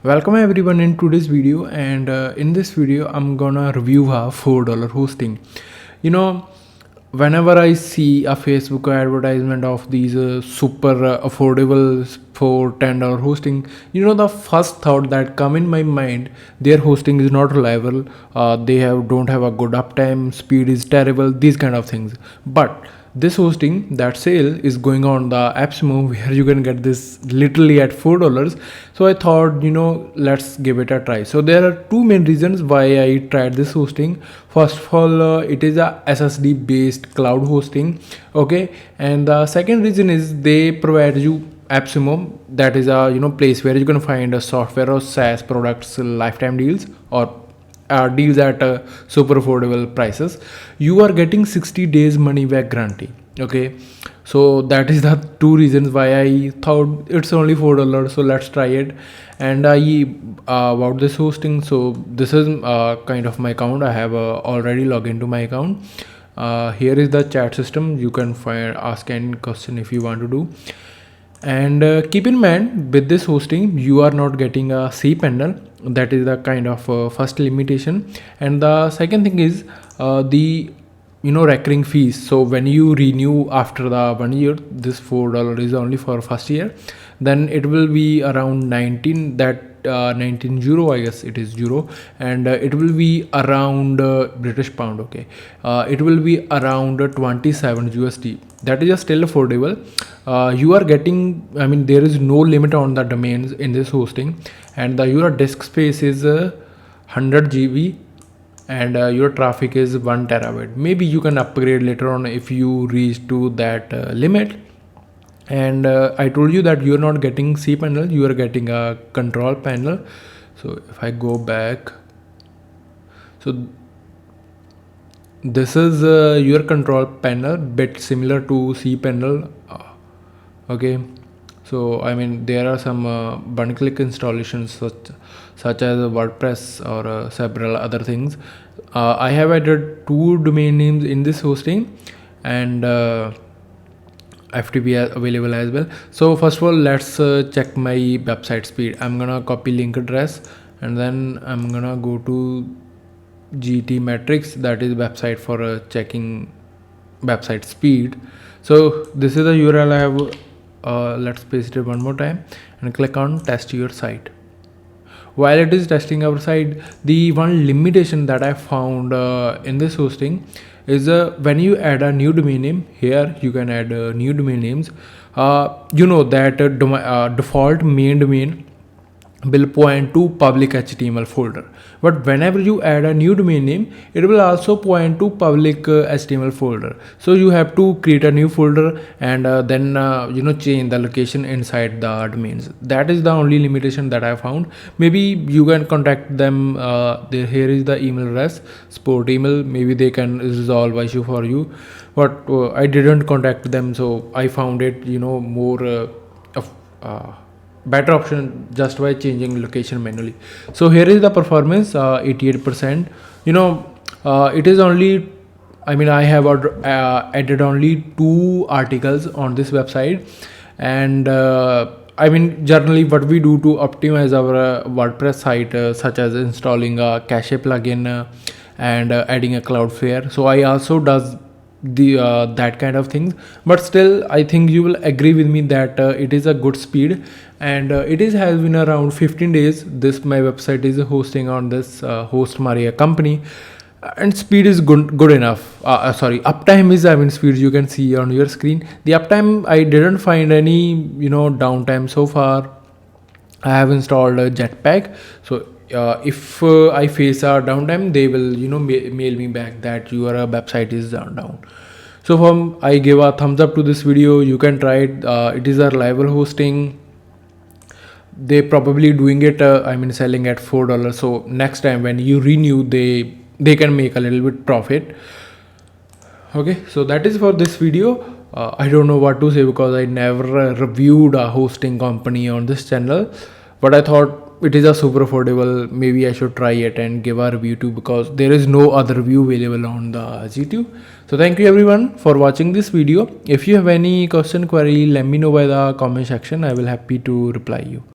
Welcome everyone in today's video, and in this video I'm gonna review a $4 hosting. You know, whenever I see a Facebook advertisement of these super affordable for $10 hosting, the first thought that come in my mind, their hosting is not reliable. Don't have a good uptime, speed is terrible, these kind of things. But this hosting, that sale is going on the AppSimo, where you can get this literally at $4. So I thought, let's give it a try. So there are two main reasons why I tried this hosting. First of all, it is a SSD based cloud hosting, okay, and the second reason is they provide you AppSimo, that is a place where you can find a software or SaaS products lifetime deals, or deals at super affordable prices. You are getting 60 days money back guarantee, okay. So that is the two reasons why I thought it's only $4, so let's try it. And about this hosting, so this is kind of my account. I have already logged into my account. Here is the chat system. You can ask any question if you want to do. And keep in mind, with this hosting you are not getting a cPanel. That is the kind of first limitation. And the second thing is the recurring fees. So when you renew after the 1 year, this $4 is only for first year. Then it will be around 19, that 19 euro, I guess it is euro, and it will be around British pound, okay. It will be around 27 USD. That is still affordable. You are getting, there is no limit on the domains in this hosting, and your disk space is 100 GB, and your traffic is 1 terabyte. Maybe you can upgrade later on if you reach to that limit. And I told you that you're not getting cPanel, you are getting a control panel. So if I go back, so this is your control panel, bit similar to cPanel, okay. So there are some one-click installations such as WordPress or several other things. I have added 2 domain names in this hosting, and FTP available as well. So first of all, let's check my website speed. I'm gonna copy link address, and then I'm gonna go to GTmetrix, that is website for checking website speed. So this is the URL I have. Let's paste it one more time and click on test your site. While it is testing our site, the one limitation that I found in this hosting is when you add a new domain name. Here you can add new domain names. That default main domain will point to public HTML folder, but whenever you add a new domain name, it will also point to public HTML folder. So you have to create a new folder and then change the location inside the domains. That is the only limitation that I found. Maybe you can contact them. Here is the email address, support email. Maybe they can resolve issue for you, but I didn't contact them, so I found it more better option just by changing location manually. So here is the performance, 88%. It is only, I have added only 2 articles on this website. And generally what we do to optimize our WordPress site, such as installing a cache plugin and adding a Cloudflare. So I also does the that kind of things, but still I think you will agree with me that it is a good speed. And it has been around 15 days this my website is hosting on this Host Maria company, and speed is good enough. Uptime is speed you can see on your screen. The uptime, I didn't find any downtime so far. I have installed a Jetpack, so if I face a downtime, they will mail me back that your website is down. So I give a thumbs up to this video. You can try it. It is a reliable hosting. They probably doing it selling at $4. So next time when you renew, they can make a little bit profit. Okay, so that is for this video. I don't know what to say because I never reviewed a hosting company on this channel, but I thought it is a super affordable. Maybe I should try it and give a review too, because there is no other review available on the YouTube. So thank you everyone for watching this video. If you have any question, query, let me know by the comment section. I will happy to reply you.